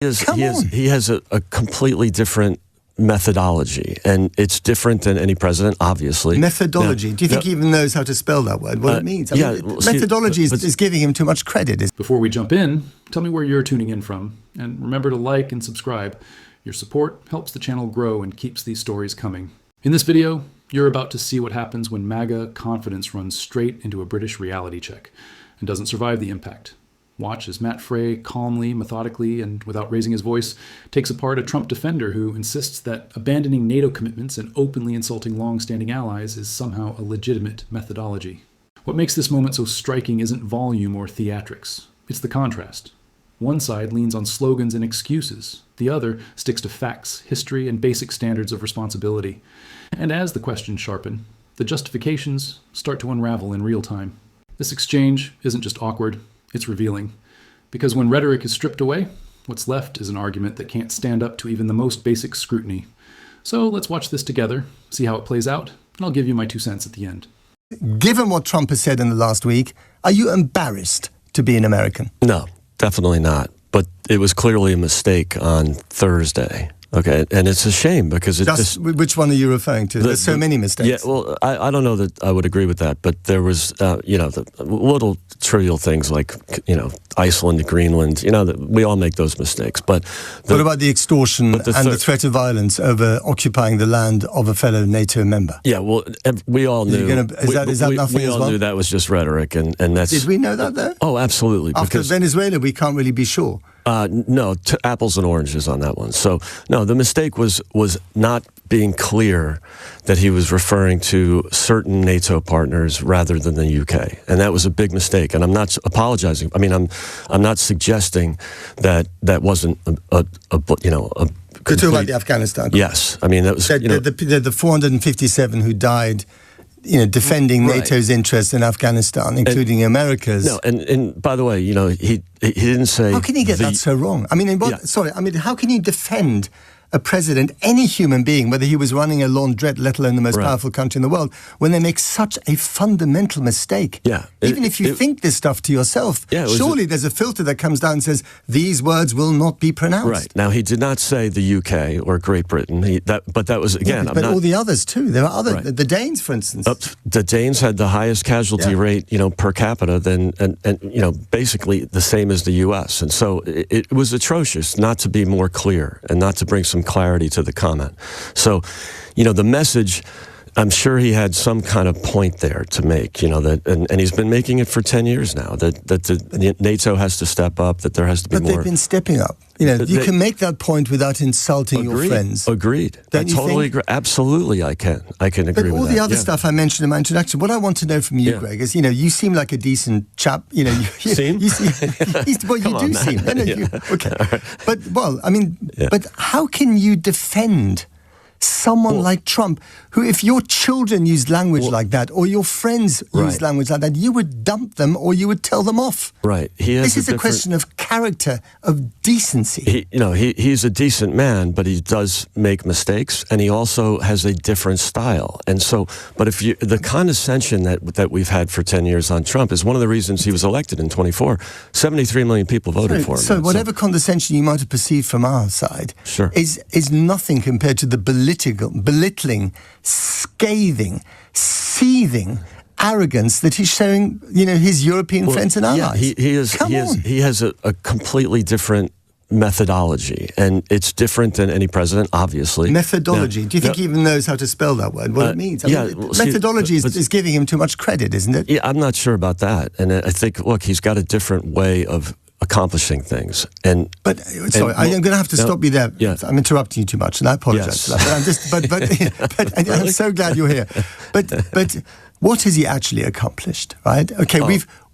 He has a completely different methodology, and it's different than any president, obviously. Methodology. Do you think he even knows how to spell that word, what it means? Methodology is giving him too much credit. Before we jump in, tell me where you're tuning in from, and remember to like and subscribe. Your support helps the channel grow and keeps these stories coming. In this video, you're about to see what happens when MAGA confidence runs straight into a British reality check and doesn't survive the impact. Watch as Matt Frei calmly, methodically, and without raising his voice, takes apart a Trump defender who insists that abandoning NATO commitments and openly insulting long-standing allies is somehow a legitimate methodology. What makes this moment so striking isn't volume or theatrics. It's the contrast. One side leans on slogans and excuses. The other sticks to facts, history, and basic standards of responsibility. And as the questions sharpen, the justifications start to unravel in real time. This exchange isn't just awkward. It's revealing. Because when rhetoric is stripped away, what's left is an argument that can't stand up to even the most basic scrutiny. So let's watch this together, see how it plays out, and I'll give you my 2 cents at the end. Given what Trump has said in the last week, are you embarrassed to be an American? No, definitely not. But it was clearly a mistake on Thursday. Okay, and it's a shame because which one are you referring to? There's so many mistakes. Yeah, well, I don't know that I would agree with that, but there was, the little trivial things like, Iceland, Greenland, we all make those mistakes. But what about the extortion and the threat of violence over occupying the land of a fellow NATO member? Yeah, well, we all knew. Is that nothing we as all well? knew that was just rhetoric, and that's. Did we know that though? Oh, absolutely. After Venezuela, we can't really be sure. No, apples and oranges on that one. So, no, the mistake was not being clear that he was referring to certain NATO partners rather than the UK, and that was a big mistake. And I'm not apologizing. I mean, I'm not suggesting that wasn't a You're talking about the Afghanistan. Yes, I mean that was the 457 who died. Defending NATO's interests in Afghanistan, including America's. No, and by the way, he didn't say. How can he get that so wrong? I mean, how can you defend a president, any human being, whether he was running a laundrette, let alone the most powerful country in the world, when they make such a fundamental mistake? Yeah. Even if you think this stuff to yourself, surely there's a filter that comes down and says, these words will not be pronounced. Right. Now, he did not say the UK or Great Britain, but that was, again... but all the others, too. There are other... The Danes, for instance. The Danes had the highest casualty rate, per capita than, and basically the same as the U.S. And so it was atrocious not to be more clear and not to bring some clarity to the comment. So, the message, I'm sure he had some kind of point there to make, that, and he's been making it for 10 years now, that NATO has to step up, that there has to be more. But they've been stepping up. You can make that point without insulting your friends. Agreed. I totally agree. Absolutely, I can agree with that. But all the other stuff I mentioned in my introduction, what I want to know from you, Greg, is, you seem like a decent chap. Seem? Well, you do seem. Okay. Right. But how can you defend someone like Trump, who, if your children used language like that, or your friends used language like that, you would dump them or you would tell them off. Right. This is a question of character, of decency. He's a decent man, but he does make mistakes, and he also has a different style. And so, but if the condescension that we've had for 10 years on Trump is one of the reasons he was elected in 24. 73 million people voted for him. So whatever condescension you might have perceived from our side is nothing compared to the belittling, scathing, seething arrogance that he's showing, his European friends and allies. He has a completely different methodology, and it's different than any president, obviously. Methodology. Do you think he even knows how to spell that word, what it means? Methodology is giving him too much credit, isn't it? Yeah, I'm not sure about that. And I think, look, he's got a different way of accomplishing things. I'm going to have to stop you there. Yeah. I'm interrupting you too much, and I apologize for that. But I'm so glad you're here. But what has he actually accomplished? Right? Okay,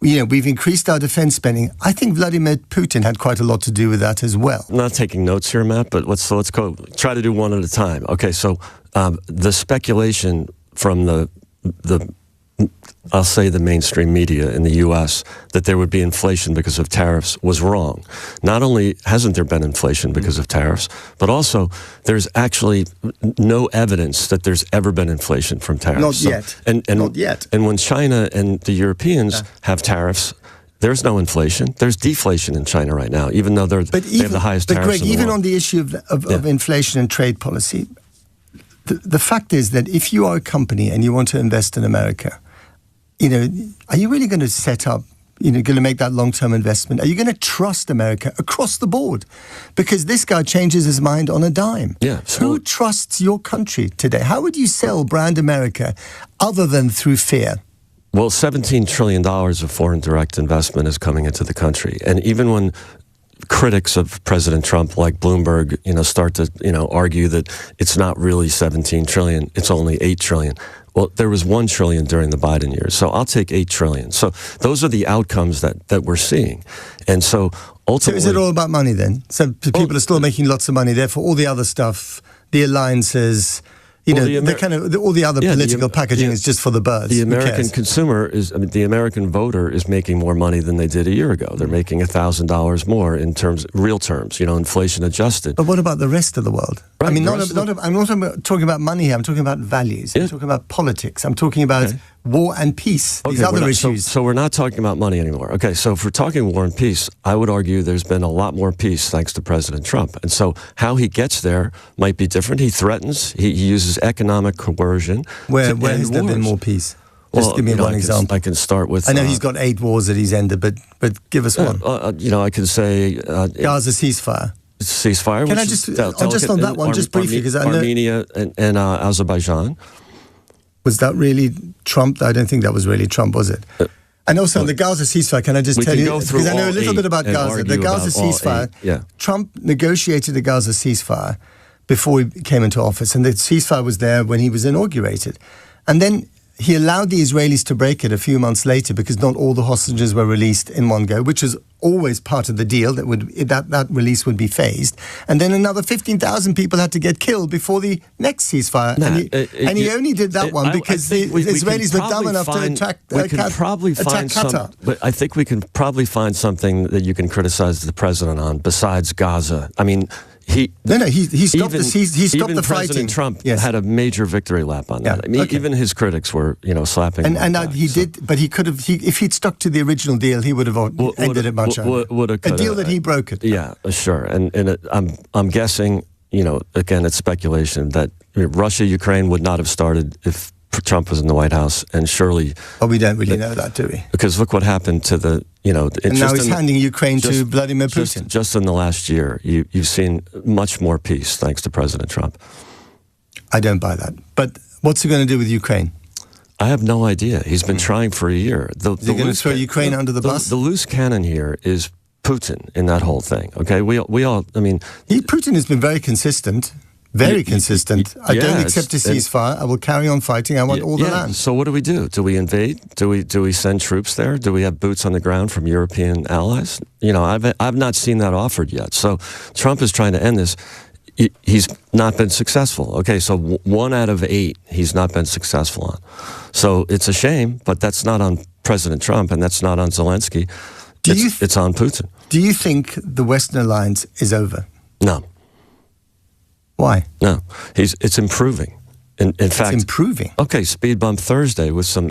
we've increased our defense spending. I think Vladimir Putin had quite a lot to do with that as well. I'm not taking notes here, Matt, but let's go try to do one at a time. Okay, so the speculation from the I'll say the mainstream media in the U.S. that there would be inflation because of tariffs was wrong. Not only hasn't there been inflation because of tariffs, but also there's actually no evidence that there's ever been inflation from tariffs. Not yet. Not yet. And when China and the Europeans have tariffs, There's no inflation. There's deflation in China right now, even though they have the highest tariffs Greg, in the even world. on the issue of inflation and trade policy, the fact is that if you are a company and you want to invest in America, are you really going to set up, going to make that long-term investment? Are you going to trust America across the board? Because this guy changes his mind on a dime. Yeah. Who trusts your country today? How would you sell brand America other than through fear? Well, $17 trillion of foreign direct investment is coming into the country. And even when critics of President Trump, like Bloomberg, start to, argue that it's not really 17 trillion, it's only 8 trillion. Well, there was 1 trillion during the Biden years, so I'll take 8 trillion. So those are the outcomes that we're seeing. And so ultimately... So is it all about money then? So people are still making lots of money, therefore all the other stuff, the alliances... all the other political packaging is just for the birds. The American consumer the American voter is making more money than they did a year ago. They're making $1,000 more in real terms, inflation adjusted. But what about the rest of the world? Right, I'm not talking about money here. I'm talking about values. I'm talking about politics. I'm talking about war and peace. These other issues. So we're not talking about money anymore. Okay, so if we're talking war and peace, I would argue there's been a lot more peace thanks to President Trump. And so how he gets there might be different. He threatens. He uses economic coercion. Where has there been more peace? Just give me one example. I can start with... I know he's got 8 wars that he's ended, but give us one. I can say... Gaza ceasefire. Can I just on that one, just briefly, because I know... Armenia and Azerbaijan. Was that really Trump? I don't think that was really Trump, was it? And also on the Gaza ceasefire, can I just tell you, because I know a little bit about Gaza. The Gaza ceasefire, Trump negotiated the Gaza ceasefire before he came into office, and the ceasefire was there when he was inaugurated. And then he allowed the Israelis to break it a few months later because not all the hostages were released in one go, which was always part of the deal, that release would be phased. And then another 15,000 people had to get killed before the next ceasefire. And he only did that one because the Israelis were dumb enough to attack Qatar. But I think we can probably find something that you can criticize the president on besides Gaza. I mean... He stopped the fighting. President Trump had a major victory lap on that. Even his critics were, slapping him. And he did, but he could have. If he'd stuck to the original deal, he would have ended it much earlier. A deal that he broke it. Yeah, sure. And I'm guessing, again, it's speculation that Russia, Ukraine would not have started if Trump was in the White House, and surely... Well, we don't really know that, do we? Because look what happened to the... and now he's handing Ukraine to Vladimir Putin. Just in the last year, you've seen much more peace thanks to President Trump. I don't buy that. But what's he going to do with Ukraine? I have no idea. He's been trying for a year. Is he going to throw Ukraine under the bus? The loose cannon here is Putin in that whole thing, okay? We all, Putin has been very consistent. Very consistent. I don't accept a ceasefire. I will carry on fighting. I want all the land. So what do? Do we invade? Do we send troops there? Do we have boots on the ground from European allies? I've not seen that offered yet. So Trump is trying to end this. He's not been successful. Okay, so 1 out of 8 he's not been successful on. So it's a shame, but that's not on President Trump and that's not on Zelensky. It's on Putin. Do you think the Western alliance is over? No. Why? No, it's improving. In fact, it's improving. Okay, speed bump Thursday with some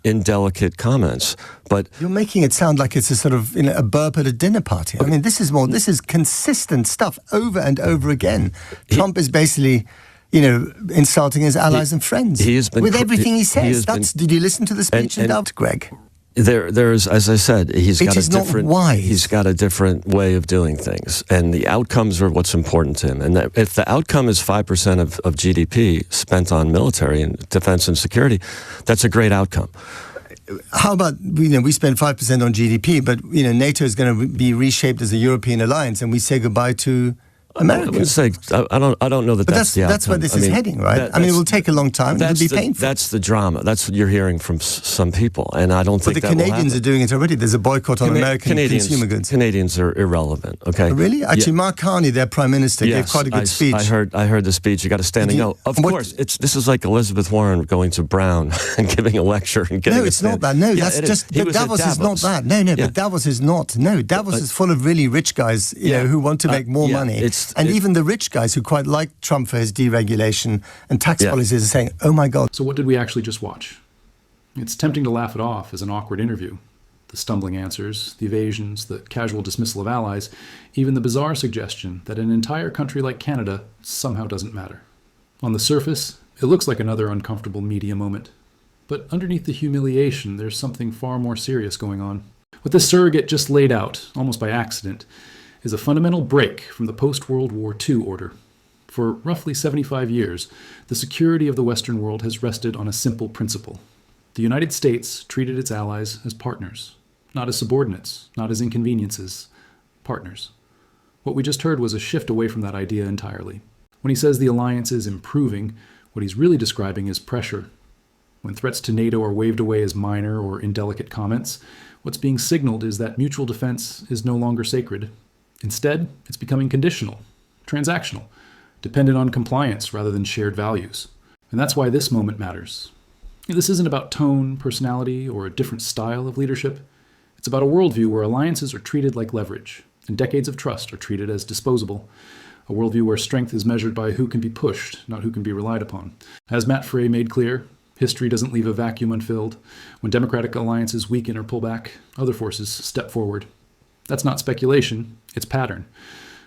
indelicate comments, but you're making it sound like it's a sort of a burp at a dinner party. I mean, this is consistent stuff over and over again. Trump is basically, insulting his allies and friends. He has been with everything he says. Did you listen to the speech in Dublin, Greg? There's, as I said, he's got a different way of doing things, and the outcomes are what's important to him. And if the outcome is 5% of GDP spent on military and defense and security, that's a great outcome. How about we spend 5% on GDP, but NATO is going to be reshaped as a European alliance, and we say goodbye to America. I would say I don't know that that's the outcome. That's where this is heading, right? It will take a long time. It'll be painful. That's the drama. That's what you're hearing from some people, and I don't think that will happen. But the Canadians are doing it already. There's a boycott on American consumer goods. Canadians are irrelevant. Okay. Oh, really? Actually, Mark Carney, their prime minister, gave quite a good speech. I heard the speech. You got to stand and go. Of course, this is like Elizabeth Warren going to Brown and giving a lecture and getting. No, it's not that. No, that's just. But Davos is not that. No. But Davos is not. No, Davos is full of really rich guys, who want to make more money, and even the rich guys who quite like Trump for his deregulation and tax policies are saying, oh my God. So what did we actually just watch? It's tempting to laugh it off as an awkward interview. The stumbling answers, the evasions, the casual dismissal of allies, even the bizarre suggestion that an entire country like Canada somehow doesn't matter. On the surface, it looks like another uncomfortable media moment. But underneath the humiliation, there's something far more serious going on. What this surrogate just laid out, almost by accident, is a fundamental break from the post-World War II order. For roughly 75 years, the security of the Western world has rested on a simple principle. The United States treated its allies as partners, not as subordinates, not as inconveniences, partners. What we just heard was a shift away from that idea entirely. When he says the alliance is improving, what he's really describing is pressure. When threats to NATO are waved away as minor or indelicate comments, what's being signaled is that mutual defense is no longer sacred. Instead, it's becoming conditional, transactional, dependent on compliance rather than shared values. And that's why this moment matters. This isn't about tone, personality, or a different style of leadership. It's about a worldview where alliances are treated like leverage, and decades of trust are treated as disposable. A worldview where strength is measured by who can be pushed, not who can be relied upon. As Matt Frei made clear, history doesn't leave a vacuum unfilled. When democratic alliances weaken or pull back, other forces step forward. That's not speculation, it's pattern.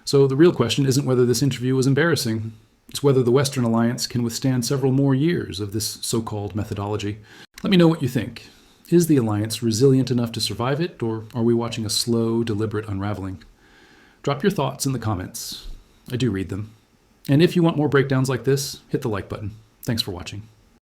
So the real question isn't whether this interview was embarrassing. It's whether the Western alliance can withstand several more years of this so-called methodology. Let me know what you think. Is the alliance resilient enough to survive it, or are we watching a slow, deliberate unraveling? Drop your thoughts in the comments. I do read them. And if you want more breakdowns like this, hit the like button. Thanks for watching.